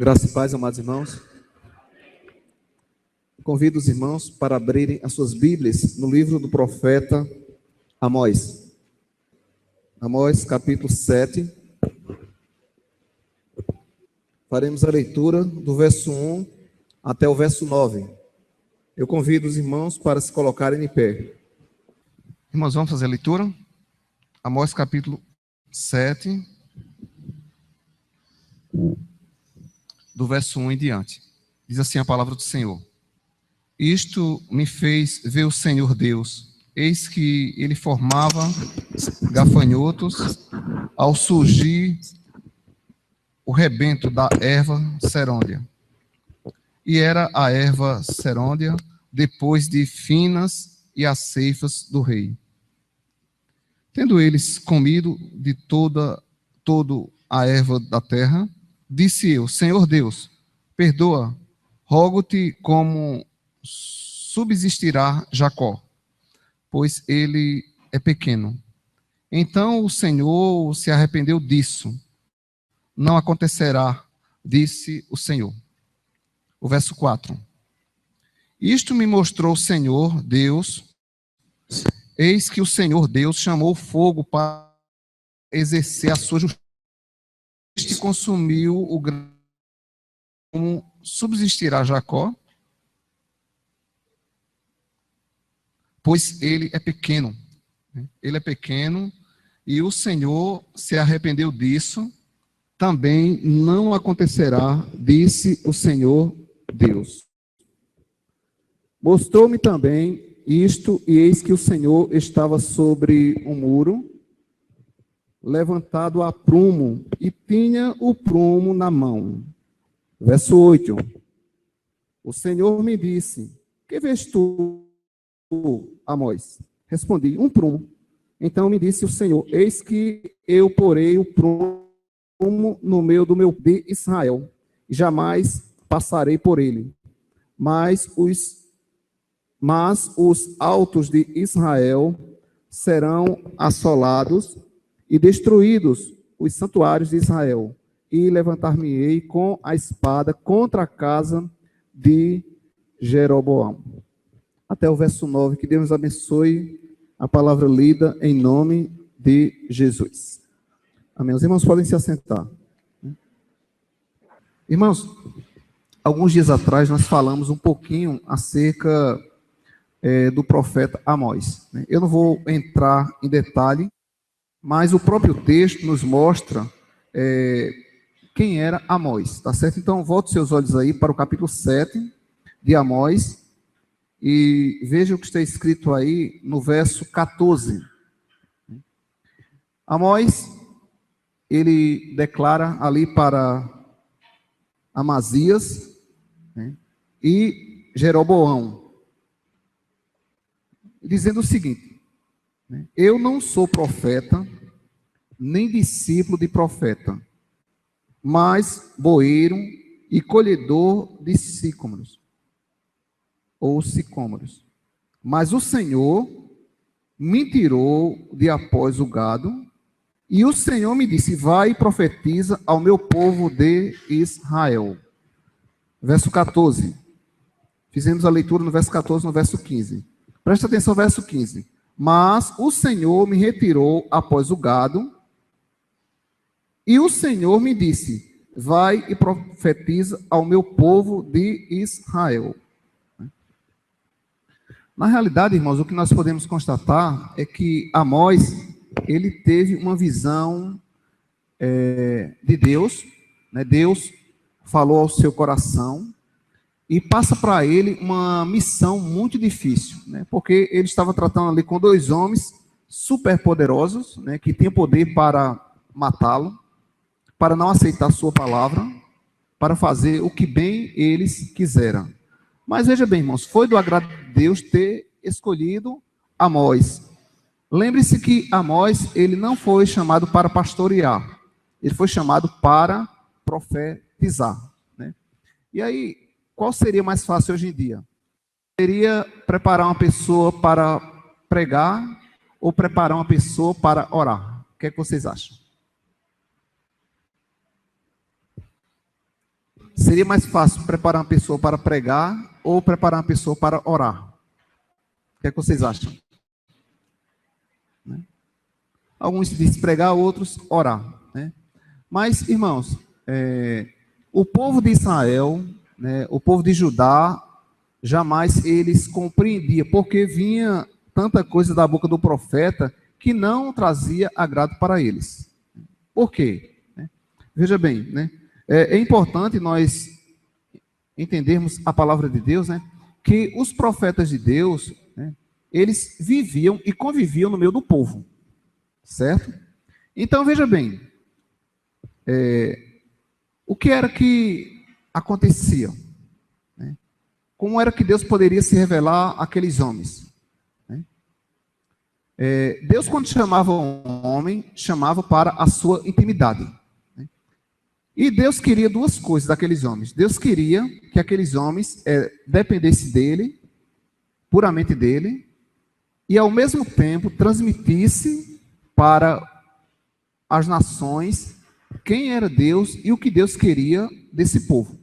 Graça e paz, amados irmãos. Convido os irmãos para abrirem as suas Bíblias no livro do profeta Amós. Amós, capítulo 7. Faremos a leitura do verso 1 até o verso 9. Eu convido os irmãos para se colocarem em pé. Irmãos, vamos fazer a leitura? Amós, capítulo 7. Do verso 1 em diante. Diz assim a palavra do Senhor: Isto me fez ver o Senhor Deus. Eis que ele formava gafanhotos ao surgir o rebento da erva serôndia. E era a erva serôndia depois de finas e as ceifas do rei. Tendo eles comido de toda a erva da terra, disse eu: Senhor Deus, perdoa, rogo-te como subsistirá Jacó, pois ele é pequeno. Então o Senhor se arrependeu disso. Não acontecerá, disse o Senhor. O verso 4. Isto me mostrou o Senhor Deus. Eis que o Senhor Deus chamou o fogo para exercer a sua justiça. Este consumiu o grão. Como subsistirá Jacó? Pois ele é pequeno. Ele é pequeno e o Senhor se arrependeu disso. Também não acontecerá, disse o Senhor Deus. Mostrou-me também isto, e eis que o Senhor estava sobre um muro, levantado a prumo, e tinha o prumo na mão. Verso 8. O Senhor me disse: Que vês tu, Amós? Respondi: um prumo. Então me disse o Senhor: Eis que eu porei o prumo no meio do meu de Israel, e jamais passarei por ele. Mas os altos de Israel serão assolados e destruídos os santuários de Israel. E levantar-me-ei com a espada contra a casa de Jeroboão. Até o verso 9, que Deus abençoe a palavra lida em nome de Jesus. Amém. Os irmãos podem se assentar. Irmãos, alguns dias atrás nós falamos um pouquinho acerca do profeta Amós. Eu não vou entrar em detalhe, mas o próprio texto nos mostra quem era Amós, tá certo? Então, volte seus olhos aí para o capítulo 7 de Amós e veja o que está escrito aí no verso 14. Amós, ele declara ali para Amazias, e Jeroboão, dizendo o seguinte: eu não sou profeta, nem discípulo de profeta, mas boeiro e colhedor de sicômoros, ou sicômoros. Mas o Senhor me tirou de após o gado, e o Senhor me disse: vai e profetiza ao meu povo de Israel. Verso 14. Fizemos a leitura no verso 14, no verso 15. Presta atenção no verso 15. Mas o Senhor me retirou após o gado, e o Senhor me disse: vai e profetiza ao meu povo de Israel. Na realidade, irmãos, o que nós podemos constatar é que Amós, ele teve uma visão de Deus, né? Deus falou ao seu coração e passa para ele uma missão muito difícil, né? Porque ele estava tratando ali com dois homens superpoderosos, né? Que tinham poder para matá-lo, para não aceitar sua palavra, para fazer o que bem eles quiseram. Mas veja bem, irmãos, foi do agrado de Deus ter escolhido Amós. Lembre-se que Amós, ele não foi chamado para pastorear, ele foi chamado para profetizar, né? E aí, qual seria mais fácil hoje em dia? Seria preparar uma pessoa para pregar ou preparar uma pessoa para orar? O que é que vocês acham? seria mais fácil preparar uma pessoa para pregar ou preparar uma pessoa para orar? O que é que vocês acham? Né? Alguns dizem pregar, outros orar. Né? Mas, irmãos, o povo de Israel, né, o povo de Judá, jamais eles compreendiam, porque vinha tanta coisa da boca do profeta que não trazia agrado para eles. Por quê? Veja bem, né? É importante nós entendermos a palavra de Deus, né? Que os profetas de Deus, né, eles viviam e conviviam no meio do povo, certo? Então, veja bem, o que era que acontecia? Né? Como era que Deus poderia se revelar àqueles homens? Né? Deus, quando chamava um homem, chamava para a sua intimidade. Né? E Deus queria duas coisas daqueles homens. Deus queria que aqueles homens dependessem dele, puramente dele, e ao mesmo tempo transmitisse para as nações quem era Deus e o que Deus queria desse povo.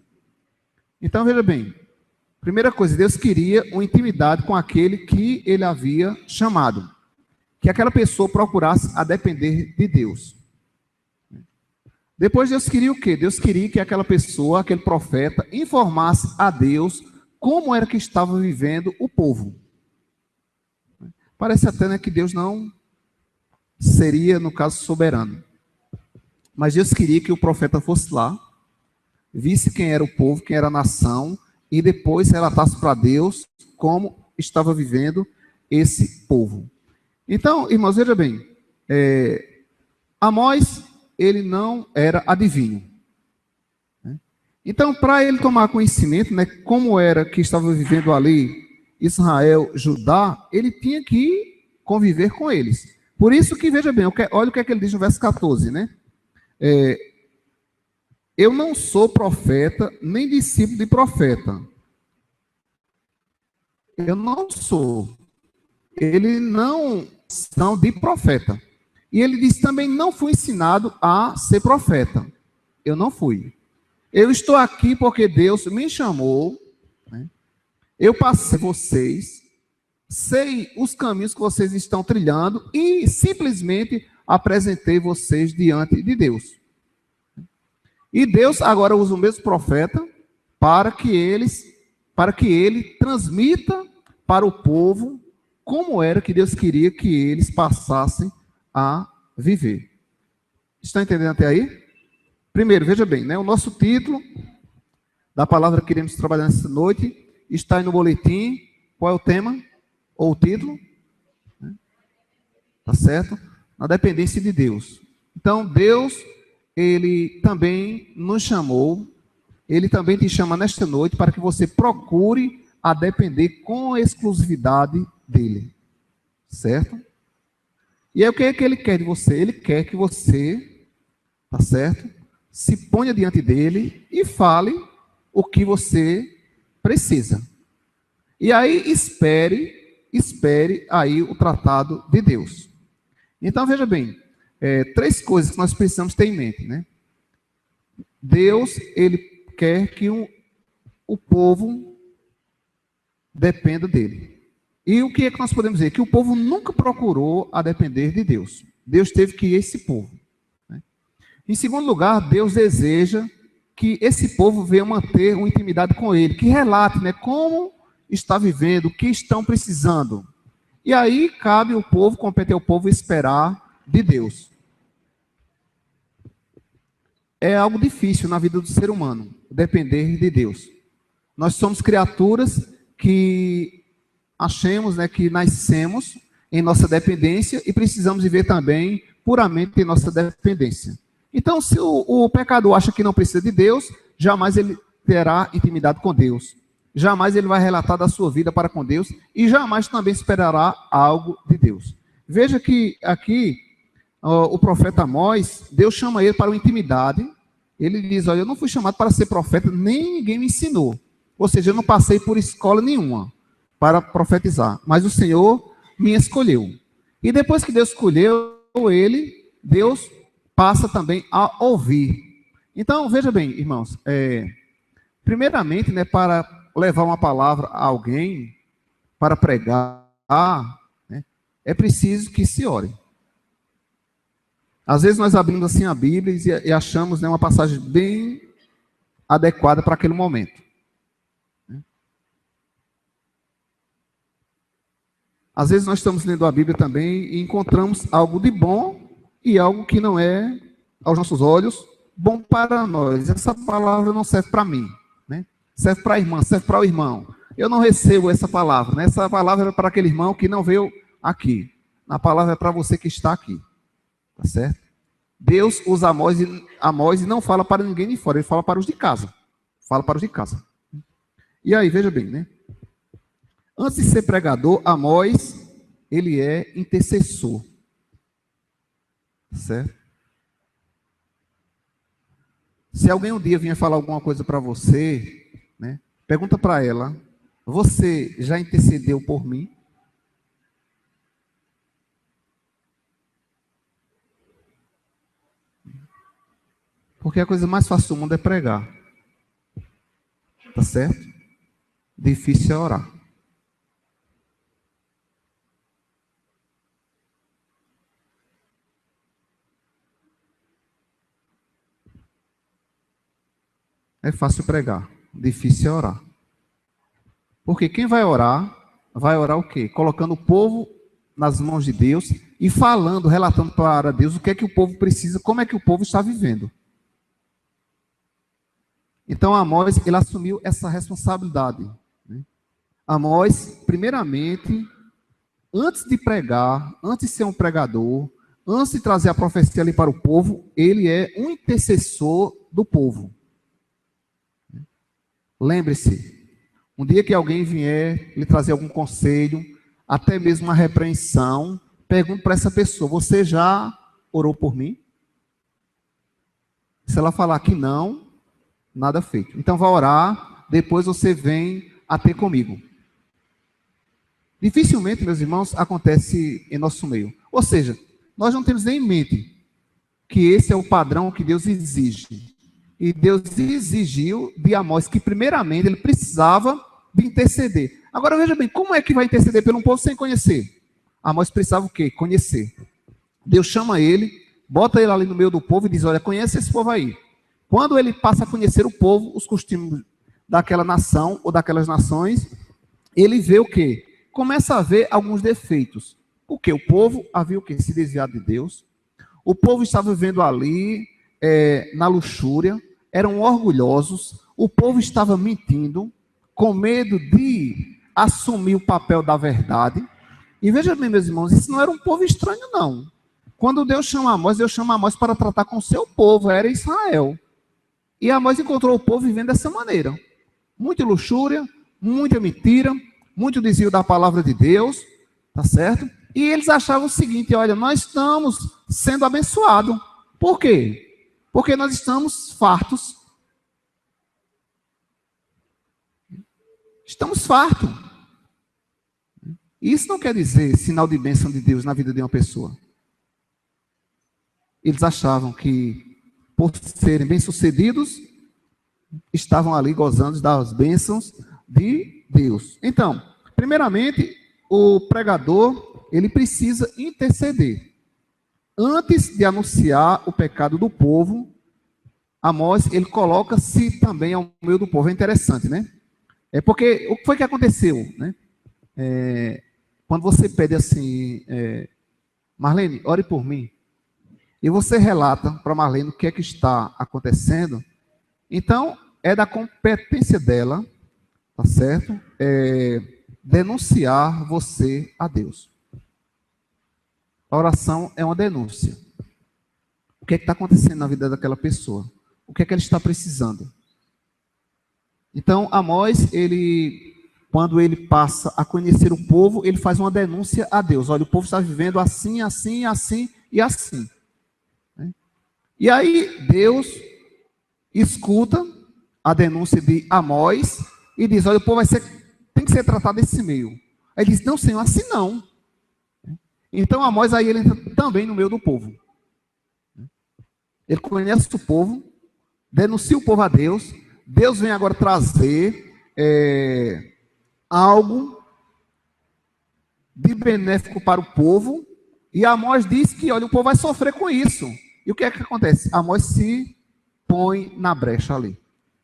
Então, veja bem, primeira coisa, Deus queria uma intimidade com aquele que ele havia chamado, que aquela pessoa procurasse a depender de Deus. Depois Deus queria o quê? Deus queria que aquela pessoa, aquele profeta, informasse a Deus como era que estava vivendo o povo. Parece até, né, que Deus não seria, no caso, soberano. Mas Deus queria que o profeta fosse lá, visse quem era o povo, quem era a nação, e depois relatasse para Deus como estava vivendo esse povo. Então, irmãos, veja bem, Amós, ele não era adivinho. Né? Então, para ele tomar conhecimento, né, como era que estava vivendo ali Israel, Judá, ele tinha que conviver com eles. Por isso que, veja bem, olha o que é que ele diz no verso 14, né? Eu não sou profeta, nem discípulo de profeta. Eu não sou. Ele não são de profeta. E ele diz também, não fui ensinado a ser profeta. Eu não fui. Eu estou aqui porque Deus me chamou, né? Eu passei vocês, sei os caminhos que vocês estão trilhando e simplesmente apresentei vocês diante de Deus. E Deus agora usa o mesmo profeta para que ele transmita para o povo como era que Deus queria que eles passassem a viver. Estão entendendo até aí? Primeiro, veja bem, né, o nosso título da palavra que iremos trabalhar nessa noite está aí no boletim. Qual é o tema? Ou o título? Tá certo? Na dependência de Deus. Então, Deus, ele também nos chamou, ele também te chama nesta noite para que você procure a depender com exclusividade dele. Certo? E aí o que é que ele quer de você? Ele quer que você, tá certo? Se ponha diante dele e fale o que você precisa. E aí espere aí o tratado de Deus. Então veja bem, três coisas que nós precisamos ter em mente, né? Deus, ele quer que o povo dependa dele. E o que é que nós podemos dizer? Que o povo nunca procurou a depender de Deus. Deus teve que ir a esse povo. Né? Em segundo lugar, Deus deseja que esse povo venha manter uma intimidade com ele, que relate, né, como está vivendo, o que estão precisando. E aí cabe ao povo, compete ao povo esperar de Deus. É algo difícil na vida do ser humano, depender de Deus. Nós somos criaturas que achemos, né, que nascemos em nossa dependência e precisamos viver também puramente em nossa dependência. Então, se o pecador acha que não precisa de Deus, jamais ele terá intimidade com Deus. Jamais ele vai relatar da sua vida para com Deus e jamais também esperará algo de Deus. Veja que aqui o profeta Amós, Deus chama ele para uma intimidade. Ele diz, olha, eu não fui chamado para ser profeta, nem ninguém me ensinou. Ou seja, eu não passei por escola nenhuma para profetizar, mas o Senhor me escolheu. E depois que Deus escolheu ele, Deus passa também a ouvir. Então, veja bem, irmãos, primeiramente, né, para levar uma palavra a alguém, para pregar, né, é preciso que se ore. Às vezes nós abrimos assim a Bíblia e achamos, né, uma passagem bem adequada para aquele momento. Às vezes nós estamos lendo a Bíblia também e encontramos algo de bom e algo que não é, aos nossos olhos, bom para nós. Essa palavra não serve para mim, né? Serve para a irmã, serve para o irmão. Eu não recebo essa palavra, né? Essa palavra é para aquele irmão que não veio aqui. A palavra é para você que está aqui. Tá certo? Deus usa Amós e não fala para ninguém de fora, ele fala para os de casa. Fala para os de casa. E aí, veja bem, né? Antes de ser pregador, Amós, ele é intercessor. Certo? Se alguém um dia vier falar alguma coisa para você, né? Pergunta para ela, você já intercedeu por mim? Porque a coisa mais fácil do mundo é pregar. Tá certo? Difícil é orar. É fácil pregar. Difícil é orar. Porque quem vai orar o quê? Colocando o povo nas mãos de Deus e falando, relatando para Deus o que é que o povo precisa, como é que o povo está vivendo. Então Amós, ele assumiu essa responsabilidade. Né? Amós, primeiramente, antes de pregar, antes de ser um pregador, antes de trazer a profecia ali para o povo, ele é um intercessor do povo. Lembre-se, um dia que alguém vier lhe trazer algum conselho, até mesmo uma repreensão, pergunte para essa pessoa, você já orou por mim? Se ela falar que não, nada feito. Então vai orar, depois você vem a ter comigo. Dificilmente, meus irmãos, acontece em nosso meio. Ou seja, nós não temos nem em mente que esse é o padrão que Deus exige. E Deus exigiu de Amós que, primeiramente, ele precisava de interceder. Agora, veja bem, como é que vai interceder pelo um povo sem conhecer? Amós precisava o quê? Conhecer. Deus chama ele, bota ele ali no meio do povo e diz, olha, conhece esse povo aí. Quando ele passa a conhecer o povo, os costumes daquela nação ou daquelas nações, ele vê o quê? Começa a ver alguns defeitos. O quê? O povo havia o quê? Se desviado de Deus. O povo estava vivendo ali na luxúria, eram orgulhosos, o povo estava mentindo, com medo de assumir o papel da verdade. E veja bem, meus irmãos, isso não era um povo estranho, não. Quando Deus chama Amós para tratar com o seu povo, era Israel. E Amós encontrou o povo vivendo dessa maneira. Muita luxúria, muita mentira, muito desvio da palavra de Deus, tá certo? E eles achavam o seguinte, olha, nós estamos sendo abençoados. Por quê? Porque nós estamos fartos. Estamos fartos. Isso não quer dizer sinal de bênção de Deus na vida de uma pessoa. Eles achavam que, por serem bem-sucedidos, estavam ali gozando das bênçãos de Deus. Então, primeiramente, o pregador, ele precisa interceder. Antes de anunciar o pecado do povo, Amós, ele coloca-se também ao meio do povo. É interessante, né? É porque, o que foi que aconteceu, né? Quando você pede assim, Marlene, ore por mim, e você relata para Marlene o que é que está acontecendo, então, é da competência dela, tá certo? Denunciar você a Deus. A oração é uma denúncia. O que é que está acontecendo na vida daquela pessoa? O que é que ela está precisando? Então, Amós, quando ele passa a conhecer o povo, ele faz uma denúncia a Deus. Olha, o povo está vivendo assim, assim, assim e assim. E aí, Deus escuta a denúncia de Amós e diz, olha, o povo tem que ser tratado desse meio. Aí ele diz, não, Senhor, assim não. Então, Amós, aí ele entra também no meio do povo. Ele conhece o povo, denuncia o povo a Deus, Deus vem agora trazer algo de benéfico para o povo, e Amós diz que, olha, o povo vai sofrer com isso. E o que é que acontece? Amós se põe na brecha ali.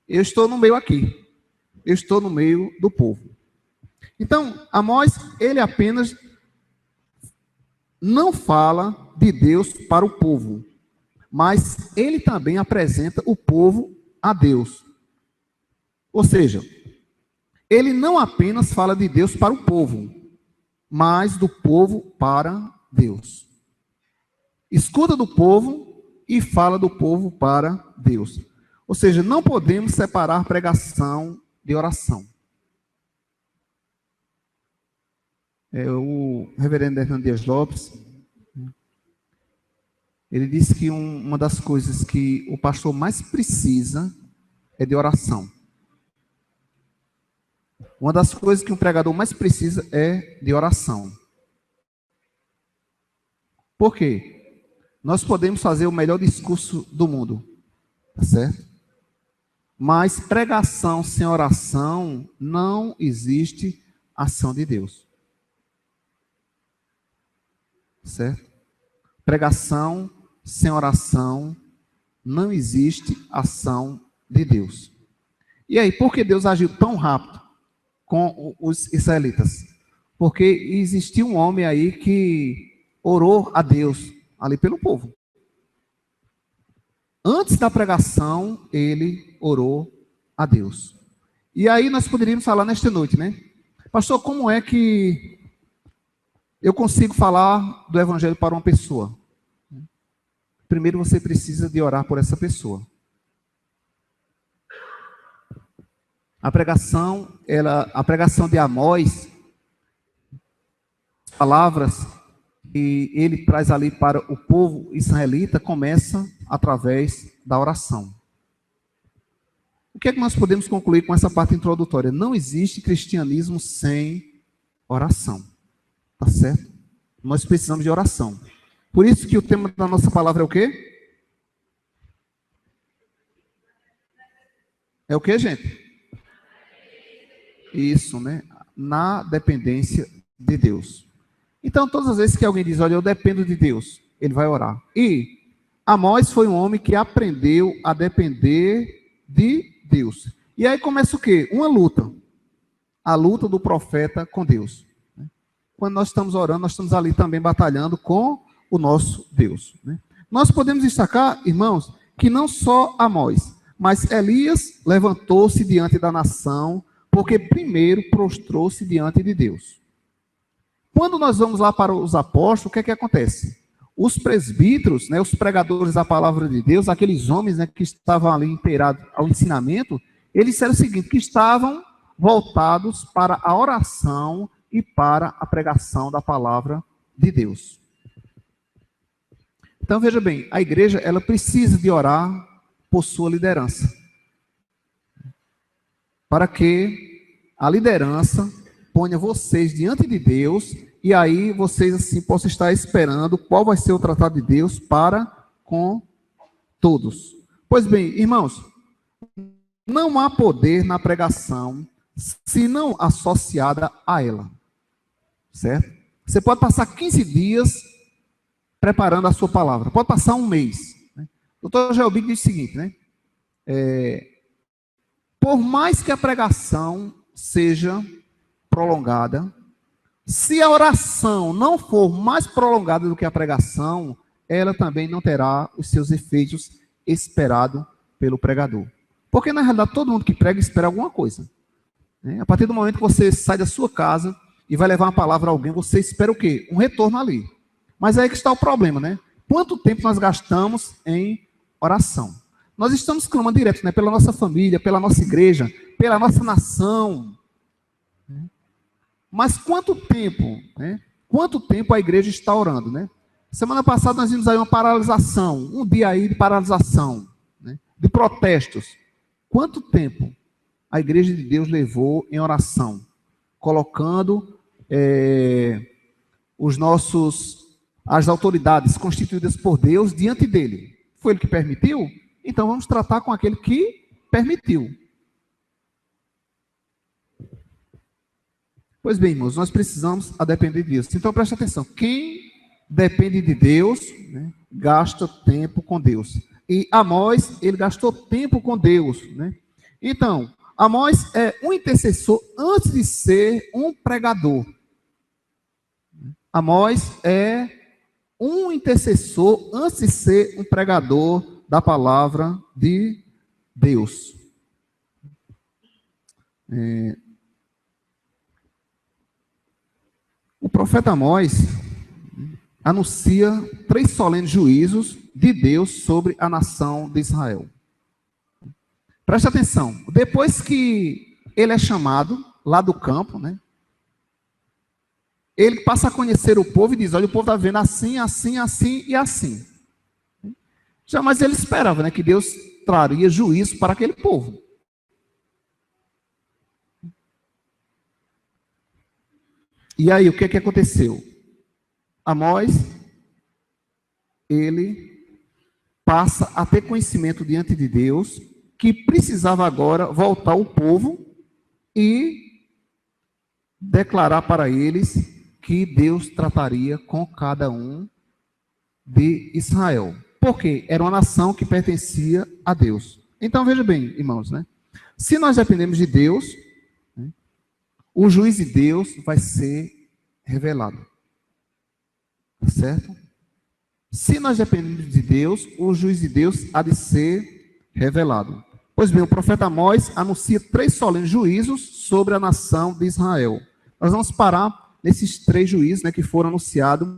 Eu estou no meio aqui. Eu estou no meio do povo. Então, Amós, ele apenas não fala de Deus para o povo, mas ele também apresenta o povo a Deus. Ou seja, ele não apenas fala de Deus para o povo, mas do povo para Deus. Escuta do povo e fala do povo para Deus. Ou seja, não podemos separar pregação de oração. O reverendo Hernando Dias Lopes, ele disse que uma das coisas que o pastor mais precisa é de oração. Uma das coisas que um pregador mais precisa é de oração. Por quê? Nós podemos fazer o melhor discurso do mundo, tá certo? Mas pregação sem oração, não existe ação de Deus. Certo? Pregação sem oração, não existe ação de Deus. E aí, por que Deus agiu tão rápido com os israelitas? Porque existia um homem aí que orou a Deus ali pelo povo. Antes da pregação, ele orou a Deus. E aí nós poderíamos falar nesta noite, né? Pastor, como é que eu consigo falar do evangelho para uma pessoa? Primeiro você precisa de orar por essa pessoa. A pregação de Amós, palavras que ele traz ali para o povo israelita, começa através da oração. O que é que nós podemos concluir com essa parte introdutória? Não existe cristianismo sem oração. Tá certo? Nós precisamos de oração. Por isso que o tema da nossa palavra é o quê? É o quê, gente? Isso, né? Na dependência de Deus. Então, todas as vezes que alguém diz, olha, eu dependo de Deus, ele vai orar. E Amós foi um homem que aprendeu a depender de Deus. E aí começa o quê? Uma luta. A luta do profeta com Deus. Quando nós estamos orando, nós estamos ali também batalhando com o nosso Deus. Nós podemos destacar, irmãos, que não só Amós, mas Elias levantou-se diante da nação, porque primeiro prostrou-se diante de Deus. Quando nós vamos lá para os apóstolos, o que é que acontece? Os presbíteros, os pregadores da palavra de Deus, aqueles homens que estavam ali inteirados ao ensinamento, eles disseram o seguinte, que estavam voltados para a oração e para a pregação da palavra de Deus. Então, veja bem, a igreja, ela precisa de orar por sua liderança. Para que a liderança ponha vocês diante de Deus, e aí vocês assim possam estar esperando qual vai ser o tratado de Deus para com todos. Pois bem, irmãos, não há poder na pregação se não associada a ela. Certo? Você pode passar 15 dias preparando a sua palavra. Pode passar um mês. O Dr. Gelbic diz o seguinte, por mais que a pregação seja prolongada, se a oração não for mais prolongada do que a pregação, ela também não terá os seus efeitos esperados pelo pregador. Porque, na realidade, todo mundo que prega espera alguma coisa. A partir do momento que você sai da sua casa e vai levar uma palavra a alguém, você espera o quê? Um retorno ali. Mas aí que está o problema, Quanto tempo nós gastamos em oração? Nós estamos clamando direto, pela nossa família, pela nossa igreja, pela nossa nação. Mas quanto tempo, Quanto tempo a igreja está orando, Semana passada nós vimos aí uma paralisação, um dia aí de paralisação, de protestos. Quanto tempo a igreja de Deus levou em oração? Colocando as autoridades constituídas por Deus diante dele. Foi ele que permitiu? Então vamos tratar com aquele que permitiu. Pois bem, irmãos, nós precisamos a depender de Deus. Então, preste atenção. Quem depende de Deus, né, gasta tempo com Deus. E Amós, ele gastou tempo com Deus, né? Então, Amós é um intercessor antes de ser um pregador. Amós é um intercessor antes de ser um pregador da palavra de Deus. O profeta Amós anuncia 3 solenes juízos de Deus sobre a nação de Israel. Preste atenção. Depois que ele é chamado lá do campo, né? Ele passa a conhecer o povo e diz: olha, o povo está vendo assim, assim, assim e assim. Jamais ele esperava, né, que Deus traria juízo para aquele povo. E aí, o que aconteceu? Amós, ele passa a ter conhecimento diante de Deus que precisava agora voltar o povo e declarar para eles que Deus trataria com cada um de Israel. Porque era uma nação que pertencia a Deus. Então, veja bem, irmãos, né? Se nós dependemos de Deus, né, o juiz de Deus vai ser revelado. Certo? Se nós dependemos de Deus, o juiz de Deus há de ser revelado. Pois bem, o profeta Amós anuncia 3 solenes juízos sobre a nação de Israel. Nós vamos parar nesses 3 juízos, né, que foram anunciados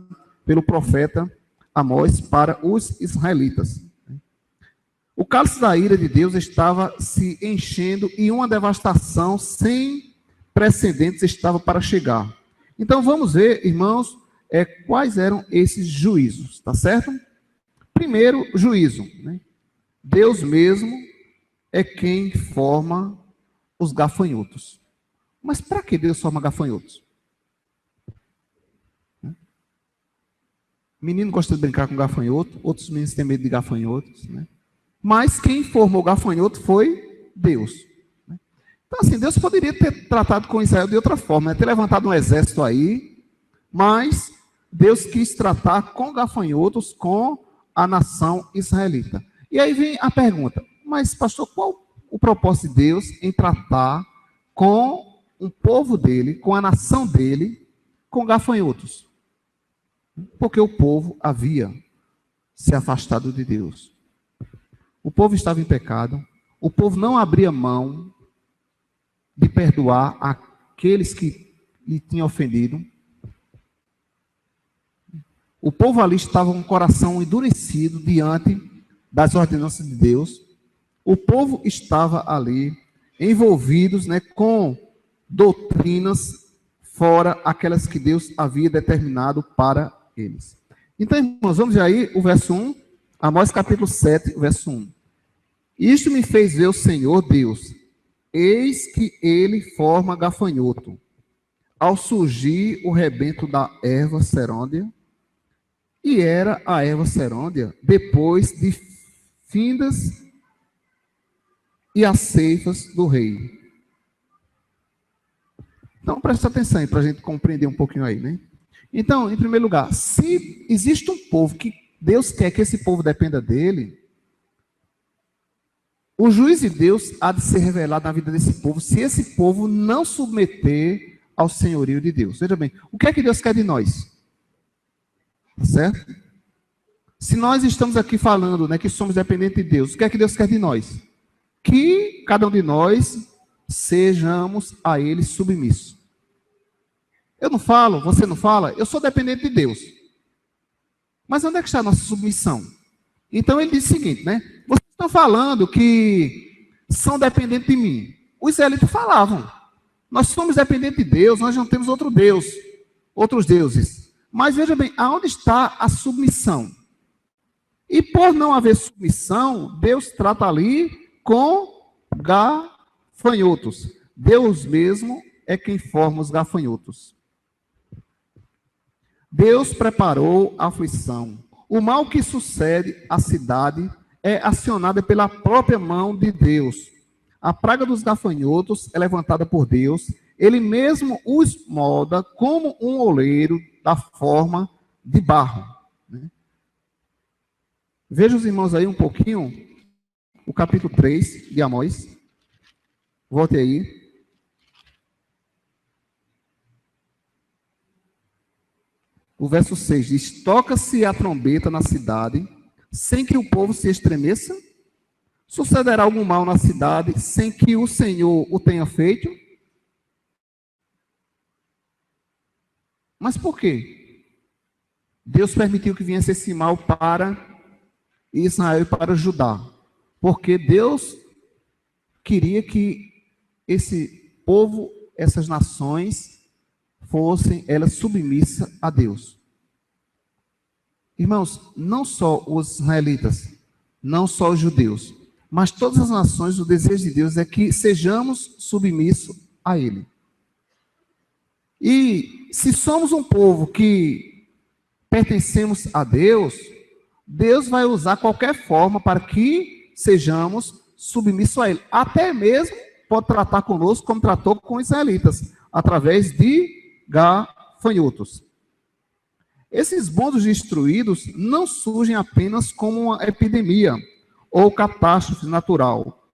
pelo profeta Amós para os israelitas. O cálice da ira de Deus estava se enchendo e uma devastação sem precedentes estava para chegar. Então vamos ver, irmãos, quais eram esses juízos, tá certo? Primeiro juízo, né? Deus mesmo é quem forma os gafanhotos. Mas para que Deus forma gafanhotos? Menino gosta de brincar com gafanhoto, outros meninos têm medo de gafanhotos, né? Mas quem formou o gafanhoto foi Deus. Então, assim, Deus poderia ter tratado com Israel de outra forma, né? Ter levantado um exército aí, mas Deus quis tratar com gafanhotos com a nação israelita. E aí vem a pergunta: mas, pastor, qual o propósito de Deus em tratar com um povo dele, com a nação dele, com gafanhotos? Porque o povo havia se afastado de Deus. O povo estava em pecado. O povo não abria mão de perdoar aqueles que lhe tinham ofendido. O povo ali estava com o coração endurecido diante das ordenanças de Deus. O povo estava ali envolvidos, né, com doutrinas fora aquelas que Deus havia determinado para eles. Então, irmãos, vamos ver aí o verso 1, Amós capítulo 7, verso 1. Isto me fez ver o Senhor Deus, eis que ele forma gafanhoto, ao surgir o rebento da erva serôndia, e era a erva serôndia depois de findas e as ceifas do rei. Então, presta atenção aí para a gente compreender um pouquinho aí, né? Então, em primeiro lugar, se existe um povo que Deus quer que esse povo dependa dele, o juiz de Deus há de ser revelado na vida desse povo, se esse povo não submeter ao senhorio de Deus. Veja bem, o que é que Deus quer de nós? Certo? Se nós estamos aqui falando, né, que somos dependentes de Deus, o que é que Deus quer de nós? Que cada um de nós sejamos a Ele submissos. Eu não falo, você não fala, eu sou dependente de Deus. Mas onde é que está a nossa submissão? Então ele diz o seguinte, né? Vocês estão falando que são dependentes de mim. Os israelitas falavam, nós somos dependentes de Deus, nós não temos outro Deus, outros deuses. Mas veja bem, aonde está a submissão? E por não haver submissão, Deus trata ali com gafanhotos. Deus mesmo é quem forma os gafanhotos. Deus preparou a aflição. O mal que sucede à cidade é acionado pela própria mão de Deus. A praga dos gafanhotos é levantada por Deus, Ele mesmo os molda como um oleiro da forma de barro. Né? Veja os irmãos aí um pouquinho, o capítulo 3 de Amós. Volte aí. O verso 6 diz: toca-se a trombeta na cidade, sem que o povo se estremeça? Sucederá algum mal na cidade, sem que o Senhor o tenha feito? Mas por quê? Deus permitiu que viesse esse mal para Israel e para Judá. Porque Deus queria que esse povo, essas nações, fossem elas submissas a Deus. Irmãos, não só os israelitas, não só os judeus, mas todas as nações, o desejo de Deus é que sejamos submissos a Ele. E se somos um povo que pertencemos a Deus, Deus vai usar qualquer forma para que sejamos submissos a Ele. Até mesmo pode tratar conosco como tratou com os israelitas, através de gafanhotos. Esses mundos destruídos não surgem apenas como uma epidemia ou catástrofe natural.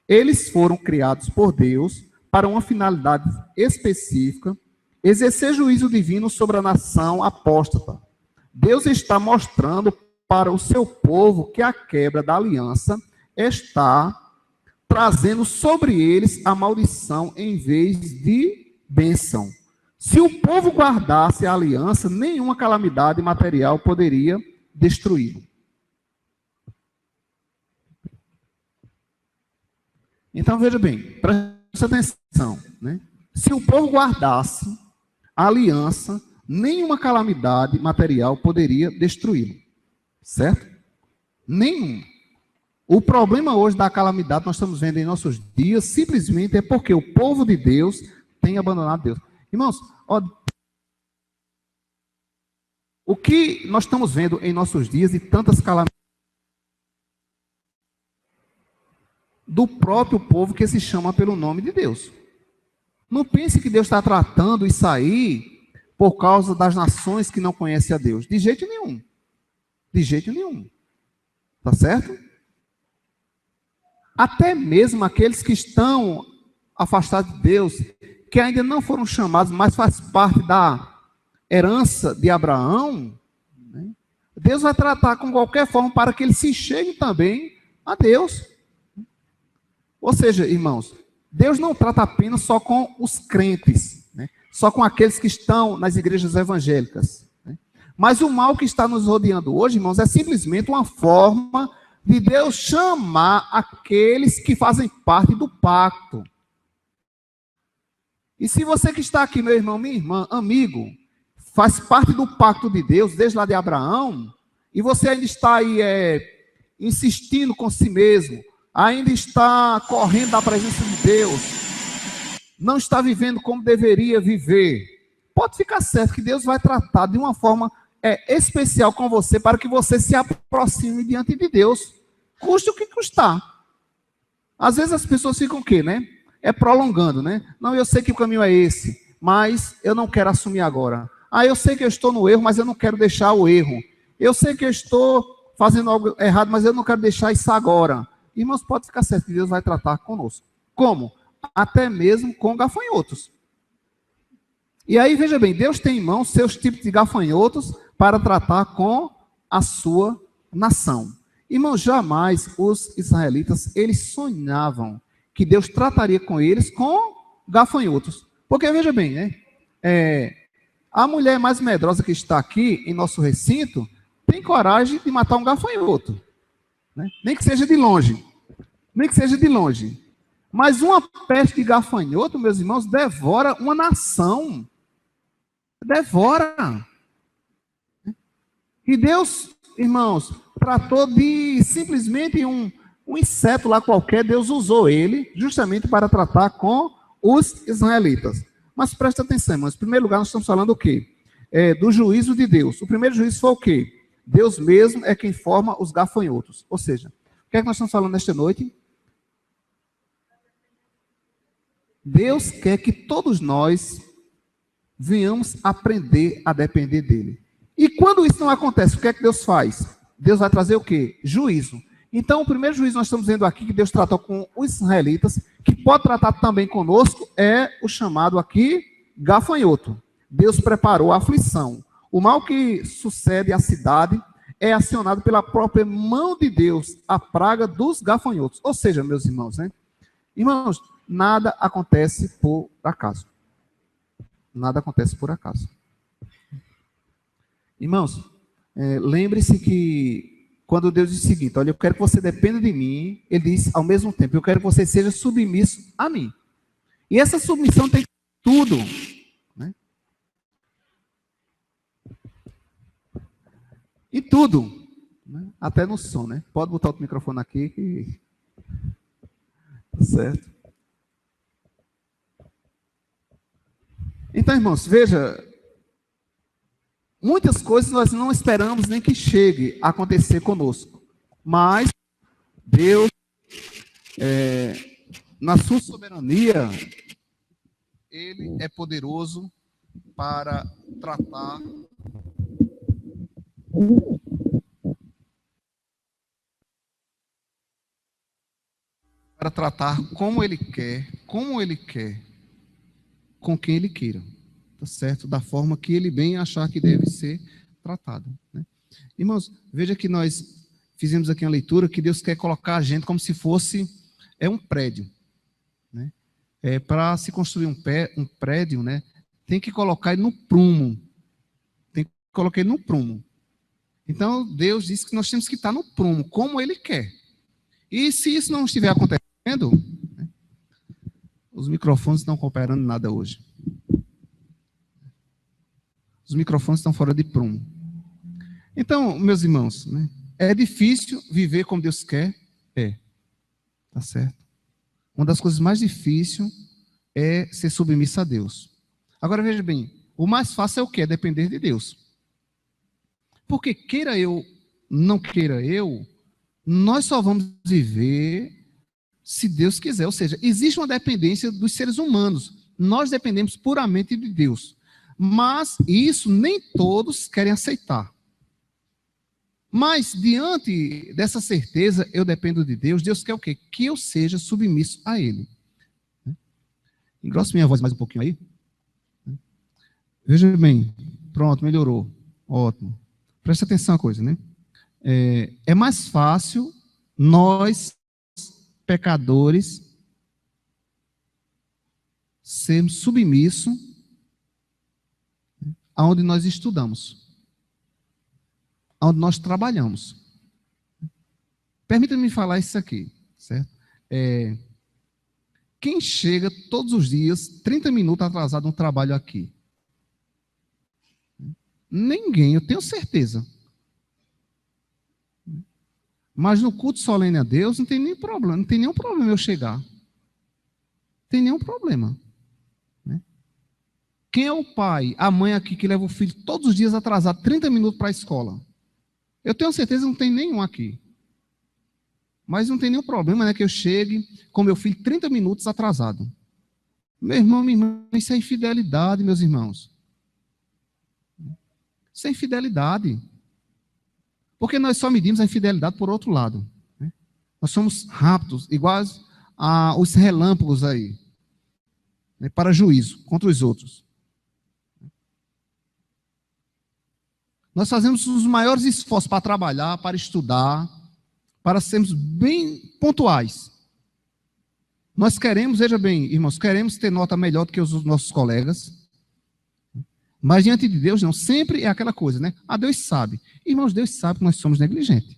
Eles foram criados por Deus para uma finalidade específica, exercer juízo divino sobre a nação apóstata. Deus está mostrando para o seu povo que a quebra da aliança está trazendo sobre eles a maldição em vez de bênção. Se o povo guardasse a aliança, nenhuma calamidade material poderia destruí-lo. Então, veja bem, presta atenção, né? Se o povo guardasse a aliança, nenhuma calamidade material poderia destruí-lo. Certo? Nenhum. O problema hoje da calamidade nós estamos vendo em nossos dias, simplesmente é porque o povo de Deus tem abandonado Deus. Irmãos, ó, o que nós estamos vendo em nossos dias e tantas calamidades do próprio povo que se chama pelo nome de Deus. Não pense que Deus está tratando isso aí por causa das nações que não conhecem a Deus. De jeito nenhum. De jeito nenhum. Tá certo? Até mesmo aqueles que estão afastados de Deus, que ainda não foram chamados, mas faz parte da herança de Abraão, né? Deus vai tratar com qualquer forma para que eles se cheguem também a Deus. Ou seja, irmãos, Deus não trata apenas só com os crentes, né? Só com aqueles que estão nas igrejas evangélicas. Né? Mas o mal que está nos rodeando hoje, irmãos, é simplesmente uma forma de Deus chamar aqueles que fazem parte do pacto. E se você que está aqui, meu irmão, minha irmã, amigo, faz parte do pacto de Deus, desde lá de Abraão, e você ainda está aí insistindo com si mesmo, ainda está correndo da presença de Deus, não está vivendo como deveria viver, pode ficar certo que Deus vai tratar de uma forma especial com você, para que você se aproxime diante de Deus, custe o que custar. Às vezes as pessoas ficam o quê, né? Prolongando, né? Não, eu sei que o caminho é esse, mas eu não quero assumir agora. Eu sei que eu estou no erro, mas eu não quero deixar o erro. Eu sei que eu estou fazendo algo errado, mas eu não quero deixar isso agora. Irmãos, pode ficar certo que Deus vai tratar conosco. Como? Até mesmo com gafanhotos. E aí, veja bem, Deus tem em mão seus tipos de gafanhotos para tratar com a sua nação. Irmãos, jamais os israelitas, eles sonhavam que Deus trataria com eles com gafanhotos. Porque, veja bem, né? A mulher mais medrosa que está aqui em nosso recinto tem coragem de matar um gafanhoto. Né? Nem que seja de longe. Nem que seja de longe. Mas uma peste de gafanhoto, meus irmãos, devora uma nação. Devora. E Deus, irmãos, tratou de simplesmente um inseto lá qualquer, Deus usou ele justamente para tratar com os israelitas. Mas presta atenção, irmãos, em primeiro lugar nós estamos falando o quê? Do juízo de Deus. O primeiro juízo foi o quê? Deus mesmo é quem forma os gafanhotos. Ou seja, o que é que nós estamos falando nesta noite? Deus quer que todos nós venhamos aprender a depender dele. E quando isso não acontece, o que é que Deus faz? Deus vai trazer o quê? Juízo. Então, o primeiro juízo nós estamos vendo aqui, que Deus tratou com os israelitas, que pode tratar também conosco, é o chamado aqui gafanhoto. Deus preparou a aflição. O mal que sucede à cidade é acionado pela própria mão de Deus, a praga dos gafanhotos. Ou seja, meus irmãos, né? Irmãos, nada acontece por acaso. Nada acontece por acaso. Irmãos, lembre-se que quando Deus diz o seguinte, olha, eu quero que você dependa de mim, ele diz ao mesmo tempo, eu quero que você seja submisso a mim. E essa submissão tem tudo, né? E tudo, né? Até no som, né? Pode botar outro microfone aqui que... Certo? Então, irmãos, veja, muitas coisas nós não esperamos nem que chegue a acontecer conosco, mas Deus, na sua soberania, Ele é poderoso para tratar como Ele quer, com quem Ele queira, tá certo? Da forma que Ele bem achar que deve ser tratado, né? Irmãos, veja que nós fizemos aqui uma leitura que Deus quer colocar a gente como se fosse um prédio, né? Para se construir um prédio, né? Tem que colocar ele no prumo. Tem que colocar ele no prumo. Então, Deus disse que nós temos que estar no prumo, como Ele quer. E se isso não estiver acontecendo, né? Os microfones não estão cooperando nada hoje. Os microfones estão fora de prumo. Então, meus irmãos, né? É difícil viver como Deus quer? Tá certo? Uma das coisas mais difíceis é ser submisso a Deus. Agora, veja bem, o mais fácil é o quê? É depender de Deus. Porque queira eu, não queira eu, nós só vamos viver se Deus quiser. Ou seja, existe uma dependência dos seres humanos. Nós dependemos puramente de Deus. Mas isso nem todos querem aceitar. Mas, diante dessa certeza, eu dependo de Deus. Deus quer o quê? Que eu seja submisso a Ele. Engrosse minha voz mais um pouquinho aí. Veja bem. Pronto, melhorou. Ótimo. Preste atenção uma coisa, né? É mais fácil nós, pecadores, sermos submissos aonde nós estudamos, aonde nós trabalhamos. Permita-me falar isso aqui, certo? Quem chega todos os dias, 30 minutos atrasado no trabalho aqui? Ninguém, eu tenho certeza. Mas no culto solene a Deus não tem nenhum problema eu chegar. Não tem nenhum problema. Né? Quem é o pai, a mãe aqui que leva o filho todos os dias atrasado, 30 minutos para a escola? Eu tenho certeza que não tem nenhum aqui. Mas não tem nenhum problema, né, que eu chegue com meu filho 30 minutos atrasado. Meu irmão, minha irmã, isso é infidelidade, meus irmãos. Isso é infidelidade. Porque nós só medimos a infidelidade por outro lado. Né? Nós somos rápidos, iguais aos relâmpagos aí, né, para juízo contra os outros. Nós fazemos os maiores esforços para trabalhar, para estudar, para sermos bem pontuais. Nós queremos, veja bem, irmãos, queremos ter nota melhor do que os nossos colegas. Mas diante de Deus, não, sempre é aquela coisa, né? Deus sabe. Irmãos, Deus sabe que nós somos negligentes.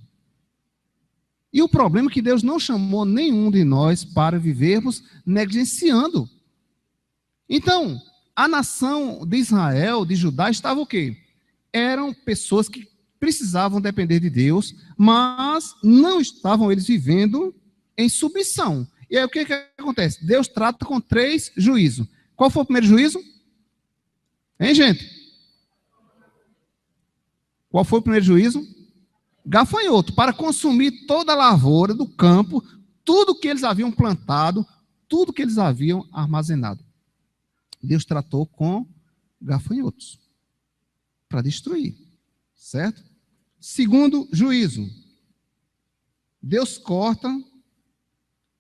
E o problema é que Deus não chamou nenhum de nós para vivermos negligenciando. Então, a nação de Israel, de Judá, estava o quê? Eram pessoas que precisavam depender de Deus, mas não estavam eles vivendo em submissão. E aí o que acontece? Deus trata com 3 juízos. Qual foi o primeiro juízo? Hein, gente? Qual foi o primeiro juízo? Gafanhoto, para consumir toda a lavoura do campo, tudo que eles haviam plantado, tudo que eles haviam armazenado. Deus tratou com gafanhotos para destruir, certo? Segundo juízo, Deus corta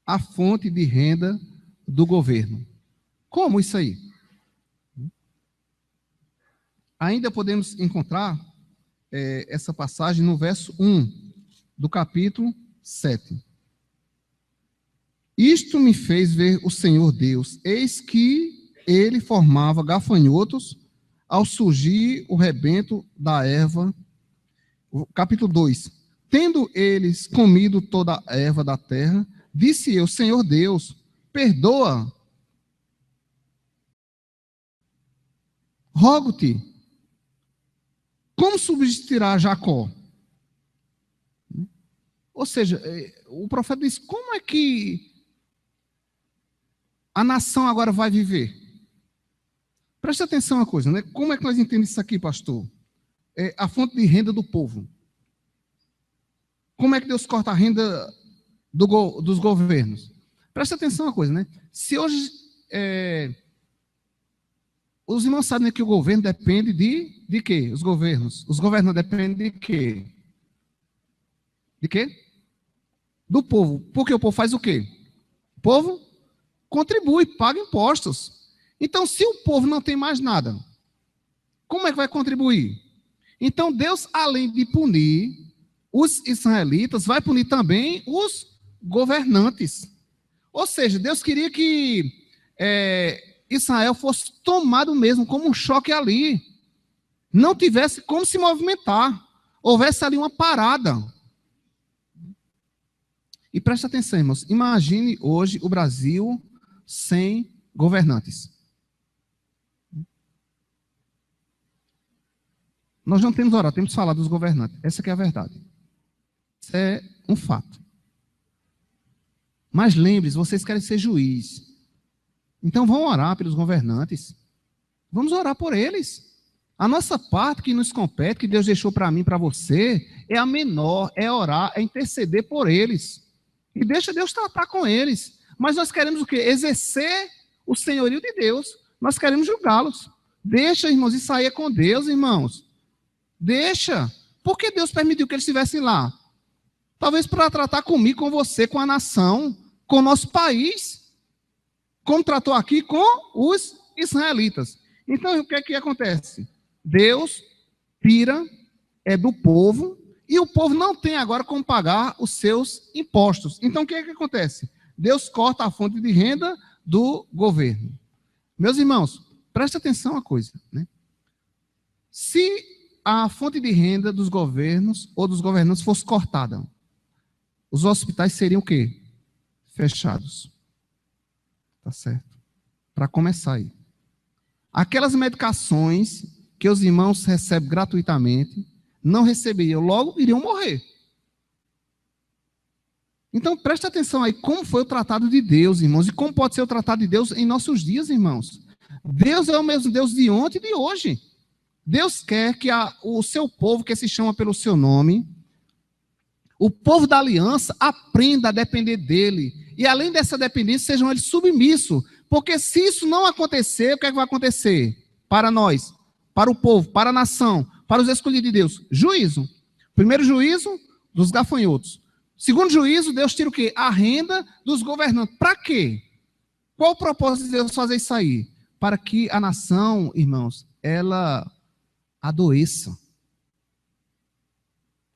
a fonte de renda do governo. Como isso aí? Ainda podemos encontrar essa passagem no verso 1 do capítulo 7. Isto me fez ver o Senhor Deus, eis que ele formava gafanhotos ao surgir o rebento da erva. Capítulo 2. Tendo eles comido toda a erva da terra, disse eu, Senhor Deus, perdoa, rogo-te, como subsistirá Jacó? Ou seja, o profeta diz, como é que a nação agora vai viver? Preste atenção uma coisa, né? Como é que nós entendemos isso aqui, pastor? A fonte de renda do povo. Como é que Deus corta a renda dos governos? Preste atenção uma coisa, né? Se hoje os irmãos sabem, né, que o governo depende de quê? Os governantes dependem de quê? De quê? Do povo. Porque o povo faz o quê? O povo contribui, paga impostos. Então, se o povo não tem mais nada, como é que vai contribuir? Então, Deus, além de punir os israelitas, vai punir também os governantes. Ou seja, Deus queria que Israel fosse tomado mesmo como um choque ali. Não tivesse como se movimentar. Houvesse ali uma parada. E preste atenção, irmãos. Imagine hoje o Brasil sem governantes. Nós não temos orado, temos falado dos governantes. Essa que é a verdade. Isso é um fato. Mas lembre-se, vocês querem ser juiz. Então vão orar pelos governantes. Vamos orar por eles. A nossa parte que nos compete, que Deus deixou para mim, para você, é a menor, é orar, é interceder por eles. E deixa Deus tratar com eles. Mas nós queremos o quê? Exercer o senhorio de Deus. Nós queremos julgá-los. Deixa, irmãos, isso aí é com Deus, irmãos. Deixa. Por que Deus permitiu que eles estivessem lá? Talvez para tratar comigo, com você, com a nação, com o nosso país. Como tratou aqui com os israelitas. Então, o que é que acontece? Deus tira do povo, e o povo não tem agora como pagar os seus impostos. Então, o que é que acontece? Deus corta a fonte de renda do governo. Meus irmãos, preste atenção uma coisa, né? Se a fonte de renda dos governos ou dos governantes fosse cortada, os hospitais seriam o quê? Fechados. Tá certo? Para começar aí. Aquelas medicações que os irmãos recebem gratuitamente, não receberiam, logo iriam morrer. Então, preste atenção aí, como foi o tratado de Deus, irmãos, e como pode ser o tratado de Deus em nossos dias, irmãos. Deus é o mesmo Deus de ontem e de hoje. Deus quer que o seu povo, que se chama pelo seu nome, o povo da aliança, aprenda a depender dele. E além dessa dependência, sejam eles submissos. Porque se isso não acontecer, o que é que vai acontecer? Para nós, para o povo, para a nação, para os escolhidos de Deus. Juízo. Primeiro juízo dos gafanhotos. Segundo juízo, Deus tira o quê? A renda dos governantes. Para quê? Qual o propósito de Deus fazer isso aí? Para que a nação, irmãos, ela adoeça.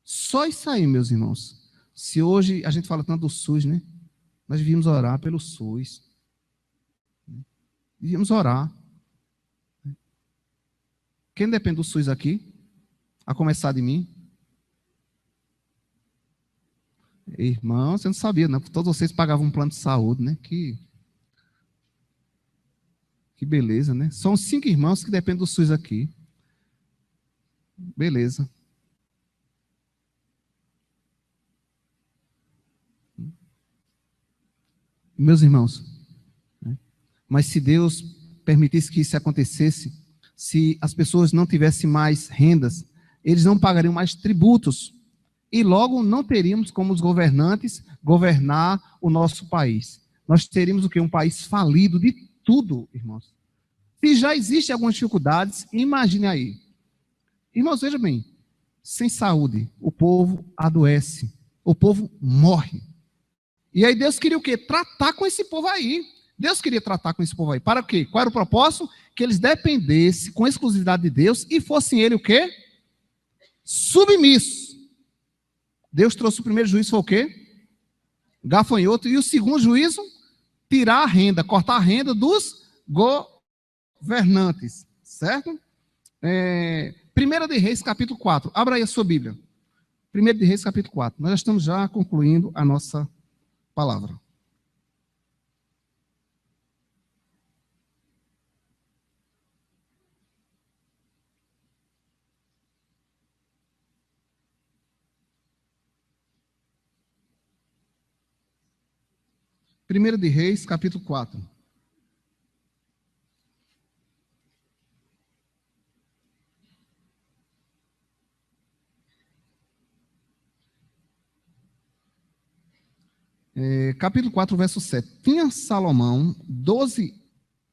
Só isso aí, meus irmãos. Se hoje a gente fala tanto do SUS, né? Nós devíamos orar pelo SUS. Devíamos orar. Quem depende do SUS aqui? A começar de mim? Irmão, você não sabia, não? Todos vocês pagavam um plano de saúde, né? Que beleza, né? São 5 irmãos que dependem do SUS aqui. Beleza. Meus irmãos, né? Mas se Deus permitisse que isso acontecesse, se as pessoas não tivessem mais rendas, eles não pagariam mais tributos. E logo não teríamos como os governantes governar o nosso país. nós teríamos o quê? Um país falido de tudo, irmãos. Se já existem algumas dificuldades, imagine aí. Irmãos, veja bem, sem saúde, o povo adoece, o povo morre. E aí Deus queria o quê? Tratar com esse povo aí. Deus queria tratar com esse povo aí. Para o quê? Qual era o propósito? Que eles dependessem com exclusividade de Deus e fossem ele o quê? Submissos. Deus trouxe o primeiro juízo, foi o quê? Gafanhoto. E o segundo juízo, tirar a renda, cortar a renda dos governantes. Certo? 1 de Reis, capítulo 4. Abra aí a sua Bíblia. 1 de Reis, capítulo 4. Nós já estamos já concluindo a nossa palavra. Primeiro de Reis, capítulo 4. Capítulo 4, verso 7. Tinha Salomão 12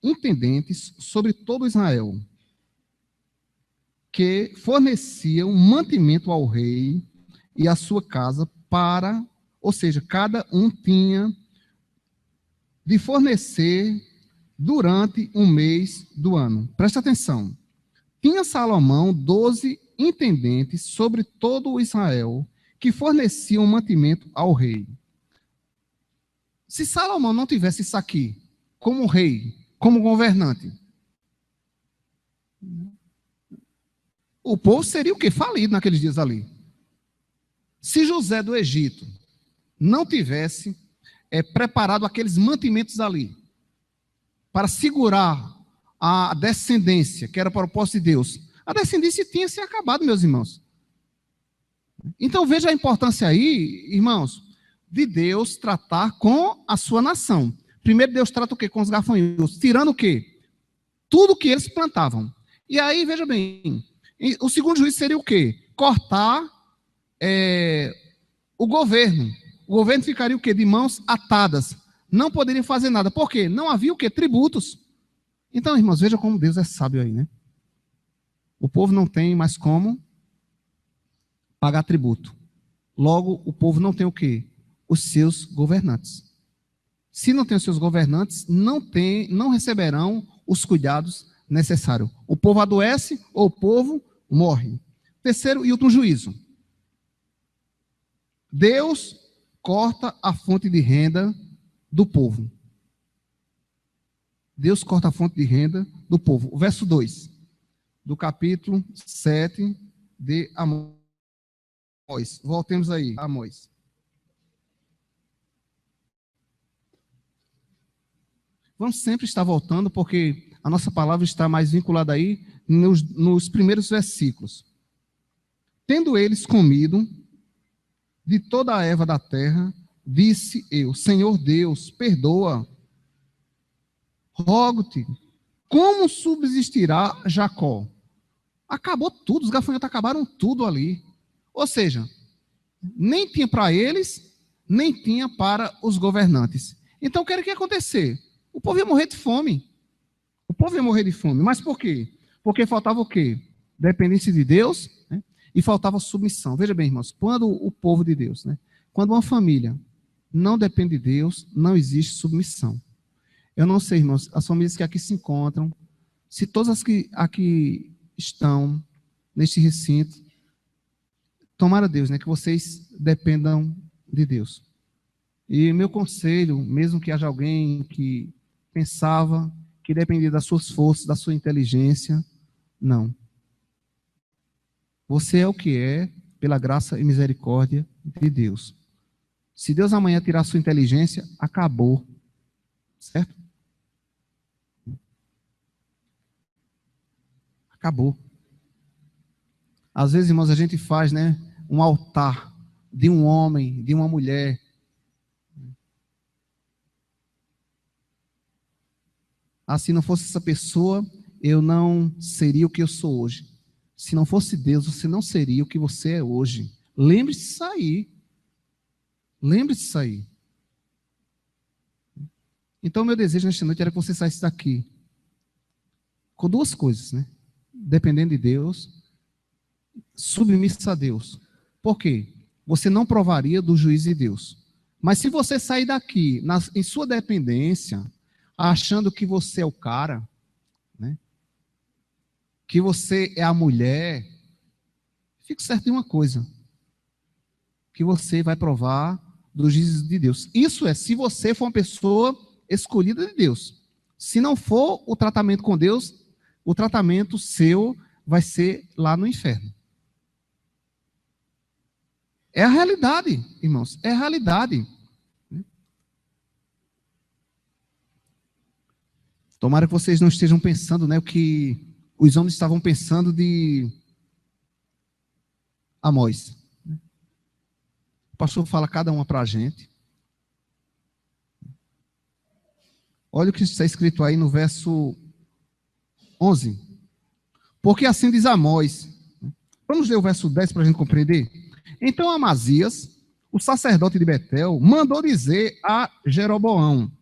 intendentes sobre todo Israel, que forneciam mantimento ao rei e à sua casa para, ou seja, cada um tinha de fornecer durante um mês do ano. Presta atenção. Tinha Salomão 12 intendentes sobre todo o Israel, que forneciam mantimento ao rei. Se Salomão não tivesse isso aqui, como rei, como governante, o povo seria o quê? Falido naqueles dias ali. Se José do Egito não tivesse preparado aqueles mantimentos ali, para segurar a descendência, que era para o propósito de Deus, a descendência tinha se acabado, meus irmãos. Então veja a importância aí, irmãos, de Deus tratar com a sua nação. Primeiro Deus trata o quê? Com os gafanhotos, tirando o quê? Tudo que eles plantavam. E aí, veja bem, o segundo juízo seria o quê? Cortar o governo. O governo ficaria o quê? De mãos atadas. Não poderia fazer nada. Por quê? Não havia o quê? Tributos. Então, irmãos, veja como Deus é sábio aí, né? O povo não tem mais como pagar tributo. Logo, o povo não tem o quê? Os seus governantes. Se não tem os seus governantes, não receberão os cuidados necessários. O povo adoece ou o povo morre. Terceiro e último juízo. Deus corta a fonte de renda do povo. Deus corta a fonte de renda do povo. O verso 2 do capítulo 7 de Amós. Voltemos aí, Amós. Vamos sempre estar voltando, porque a nossa palavra está mais vinculada aí nos primeiros versículos. Tendo eles comido de toda a erva da terra, disse eu, Senhor Deus, perdoa, rogo-te, como subsistirá Jacó? Acabou tudo, os gafanhotos acabaram tudo ali. Ou seja, nem tinha para eles, nem tinha para os governantes. Então, o que era que ia acontecer? O povo ia morrer de fome. O povo ia morrer de fome. Mas por quê? Porque faltava o quê? Dependência de Deus, né? E faltava submissão. Veja bem, irmãos, quando o povo de Deus, né? Quando uma família não depende de Deus, não existe submissão. Eu não sei, irmãos, as famílias que aqui se encontram, se todas as que aqui estão neste recinto, tomara Deus, né? Que vocês dependam de Deus. E meu conselho, mesmo que haja alguém que pensava que dependia das suas forças, da sua inteligência, não. Você é o que é pela graça e misericórdia de Deus. Se Deus amanhã tirar a sua inteligência, acabou. Certo? Acabou. Às vezes, irmãos, a gente faz, né, um altar de um homem, de uma mulher. Ah, se não fosse essa pessoa, eu não seria o que eu sou hoje. Se não fosse Deus, você não seria o que você é hoje. Lembre-se disso aí. Lembre-se disso aí. Então, meu desejo nesta noite era que você saísse daqui com duas coisas, né? Dependendo de Deus, submisso a Deus. Por quê? Você não provaria do juízo de Deus. Mas se você sair daqui, em sua dependência, achando que você é o cara, né? Que você é a mulher, fique certo de uma coisa, que você vai provar do juízo de Deus. Isso é, se você for uma pessoa escolhida de Deus. Se não for o tratamento com Deus, o tratamento seu vai ser lá no inferno. É a realidade, irmãos, é a realidade. Tomara que vocês não estejam pensando, né, o que os homens estavam pensando de Amós. O pastor fala cada uma para a gente. Olha o que está escrito aí no verso 11. Porque assim diz Amós. Vamos ler o verso 10 para a gente compreender? Então Amazias, o sacerdote de Betel, mandou dizer a Jeroboão,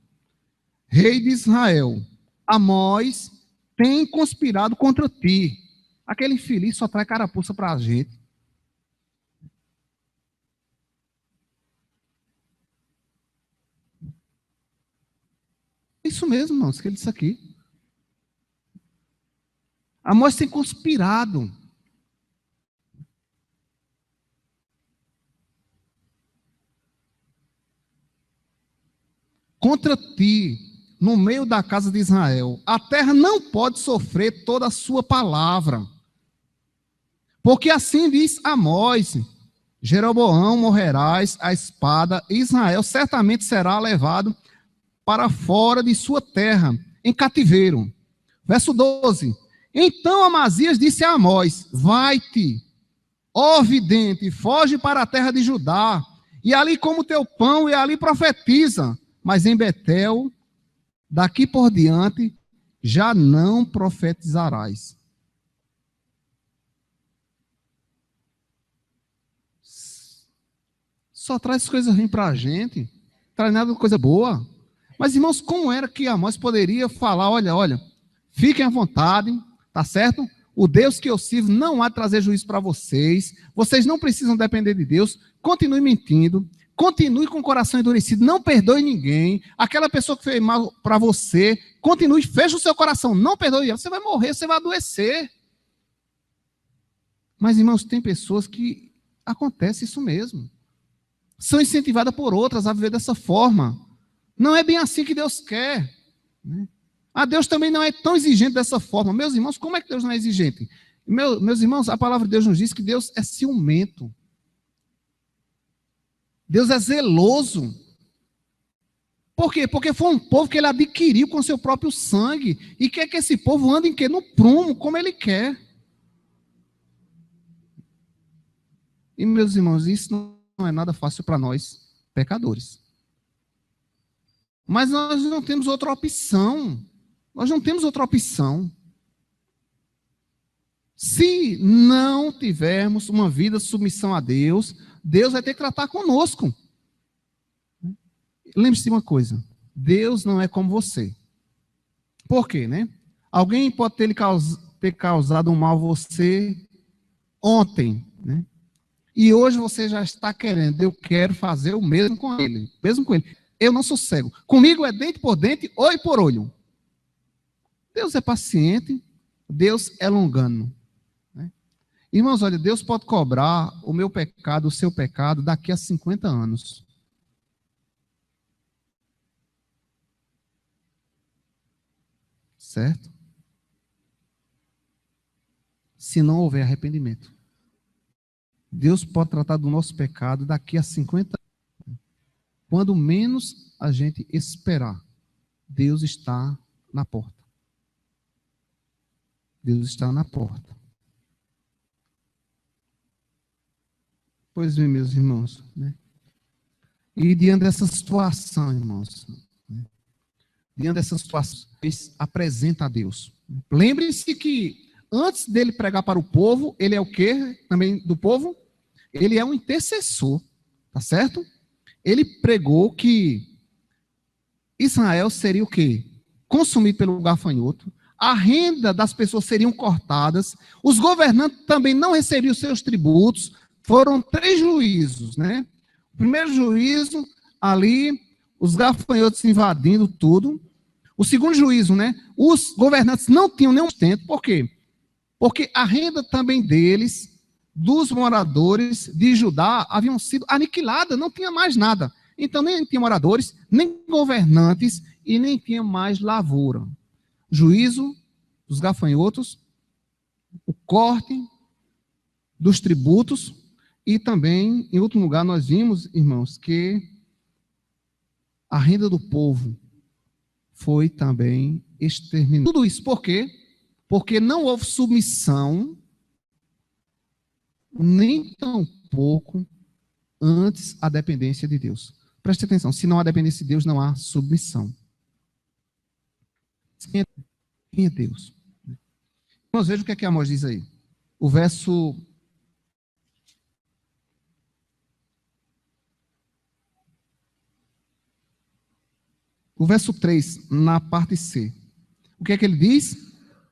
rei de Israel: Amós tem conspirado contra ti. Aquele infeliz só traz carapuça para a gente. Isso mesmo, irmãos, que ele disse aqui. Amós tem conspirado. Contra ti, no meio da casa de Israel. A terra não pode sofrer toda a sua palavra. Porque assim diz Amós: Jeroboão morrerás à espada, e Israel certamente será levado para fora de sua terra, em cativeiro. Verso 12. Então Amazias disse a Amós: vai-te, ó vidente, foge para a terra de Judá, e ali come o teu pão, e ali profetiza. Mas em Betel, daqui por diante, já não profetizarás. Só traz coisas ruins para a gente, traz nada de coisa boa. Mas, irmãos, como era que Amós poderia falar: olha, fiquem à vontade, tá certo? O Deus que eu sirvo não há de trazer juízo para vocês, vocês não precisam depender de Deus, continue mentindo, continue com o coração endurecido, não perdoe ninguém, aquela pessoa que fez mal para você, continue, feche o seu coração, não perdoe ela, você vai morrer, você vai adoecer. Mas, irmãos, tem pessoas que acontece isso mesmo, são incentivadas por outras a viver dessa forma. Não é bem assim que Deus quer, né? Deus também não é tão exigente dessa forma. Meus irmãos, como é que Deus não é exigente? Meus irmãos, a palavra de Deus nos diz que Deus é ciumento. Deus é zeloso. Por quê? Porque foi um povo que ele adquiriu com seu próprio sangue e quer que esse povo ande em quê? No prumo, como ele quer. E, meus irmãos, isso não é nada fácil para nós, pecadores. Mas nós não temos outra opção. Nós não temos outra opção. Se não tivermos uma vida de submissão a Deus, Deus vai ter que tratar conosco. Lembre-se de uma coisa: Deus não é como você. Por quê, né? Alguém pode ter causado um mal a você ontem, né? E hoje você já está querendo: eu quero fazer o mesmo com ele. Mesmo com ele. Eu não sou cego. Comigo é dente por dente, olho por olho. Deus é paciente, Deus é longânimo, né? Irmãos, olha, Deus pode cobrar o meu pecado, o seu pecado, daqui a 50 anos. Certo? Se não houver arrependimento. Deus pode tratar do nosso pecado daqui a 50 anos. Quando menos a gente esperar, Deus está na porta. Deus está na porta. Pois bem, meus irmãos, né? E diante dessa situação, irmãos, né? Diante dessa situação, apresenta a Deus. Lembre-se que antes dele pregar para o povo, ele é o quê também do povo? Ele é um intercessor, tá certo? Ele pregou que Israel seria o quê? Consumido pelo gafanhoto, a renda das pessoas seriam cortadas, os governantes também não recebiam seus tributos. Foram 3 juízos, né? O primeiro juízo, ali, os gafanhotos invadindo tudo. O segundo juízo, né? Os governantes não tinham nenhum sustento. Por quê? Porque a renda também deles, dos moradores de Judá, haviam sido aniquilada, não tinha mais nada. Então, nem tinha moradores, nem governantes e nem tinha mais lavoura. Juízo dos gafanhotos, o corte dos tributos e também, em último lugar, nós vimos, irmãos, que a renda do povo foi também exterminada. Tudo isso por quê? Porque não houve submissão, nem tampouco antes a dependência de Deus. Preste atenção, se não há dependência de Deus, não há submissão. Quem é Deus? Vamos ver o que é que Amós diz aí. O verso... O verso 3, na parte C. O que é que ele diz?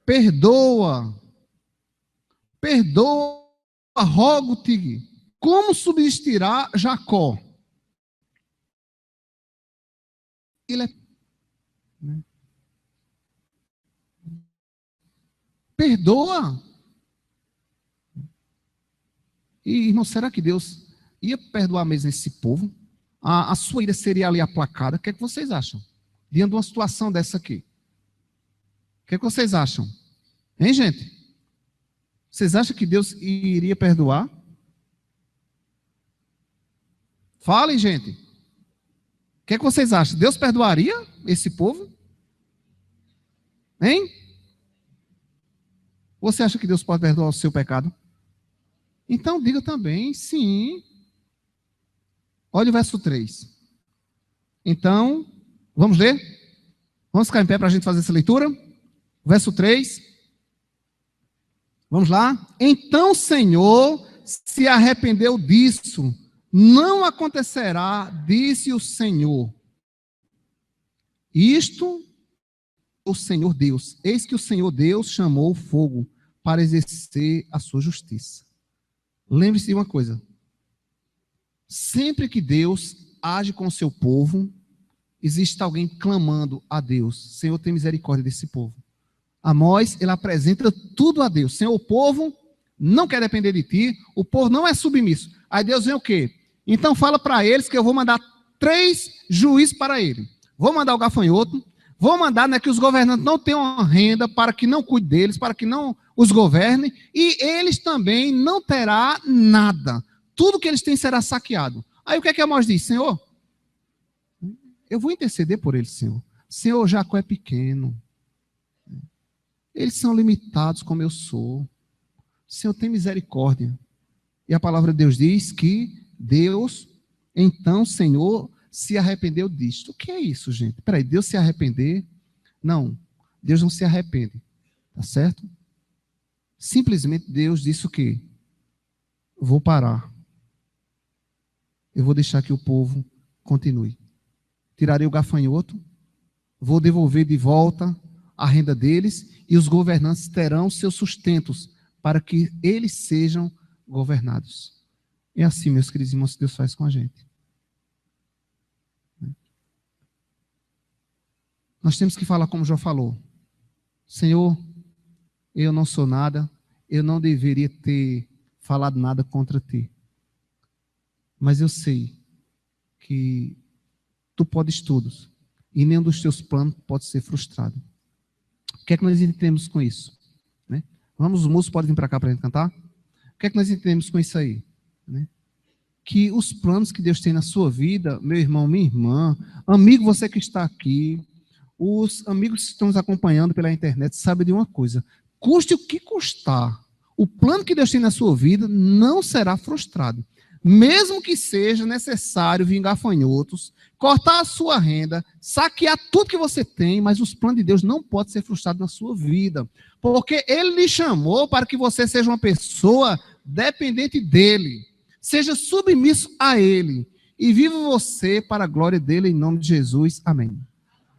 Perdoa, rogo-te, como subsistirá Jacó? Ele é... Perdoa. E, irmão, será que Deus ia perdoar mesmo esse povo? A sua ira seria ali aplacada? O que é que vocês acham? Diante de uma situação dessa aqui. O que é que vocês acham? Hein, gente? Vocês acham que Deus iria perdoar? Falem, gente. O que é que vocês acham? Deus perdoaria esse povo? Hein? Você acha que Deus pode perdoar o seu pecado? Então diga também, sim. Olha o verso 3. Então, vamos ler? Vamos ficar em pé para a gente fazer essa leitura? Verso 3. Vamos lá? Então o Senhor se arrependeu disso. Não acontecerá, disse o Senhor. Isto, o Senhor Deus. Eis que o Senhor Deus chamou o fogo para exercer a sua justiça. Lembre-se de uma coisa. Sempre que Deus age com o seu povo, existe alguém clamando a Deus. Senhor, tem misericórdia desse povo. Amós, ele apresenta tudo a Deus. Senhor, o povo não quer depender de ti, o povo não é submisso. Aí Deus vem o quê? Então fala para eles que eu vou mandar 3 juízes para ele. Vou mandar o gafanhoto, vou mandar, né, que os governantes não tenham renda, para que não cuide deles, para que não os governe, e eles também não terão nada. Tudo que eles têm será saqueado. Aí o que é que Amós diz? Senhor, eu vou interceder por eles, Senhor. Senhor, Jacó é pequeno. Eles são limitados como eu sou. Senhor, tem misericórdia. E a palavra de Deus diz que Deus, então, Senhor, se arrependeu disto. O que é isso, gente? Peraí, Deus se arrepender? Não, Deus não se arrepende. Tá certo? Simplesmente Deus disse o quê? Vou parar. Eu vou deixar que o povo continue. Tirarei o gafanhoto, vou devolver de volta a renda deles e os governantes terão seus sustentos para que eles sejam governados. É assim, meus queridos irmãos, que Deus faz com a gente. Nós temos que falar como Jó falou. Senhor, eu não sou nada, eu não deveria ter falado nada contra ti. Mas eu sei que tu podes tudo e nenhum dos teus planos pode ser frustrado. O que é que nós entendemos com isso? Né? Vamos, os músicos podem vir para cá para a gente cantar? O que é que nós entendemos com isso aí? Né? Que os planos que Deus tem na sua vida, meu irmão, minha irmã, amigo, você que está aqui, os amigos que estão nos acompanhando pela internet, sabem de uma coisa: custe o que custar, o plano que Deus tem na sua vida não será frustrado. Mesmo que seja necessário vir gafanhotos, cortar a sua renda, saquear tudo que você tem, mas os planos de Deus não podem ser frustrados na sua vida. Porque Ele lhe chamou para que você seja uma pessoa dependente dEle. Seja submisso a Ele. E viva você para a glória dEle, em nome de Jesus. Amém.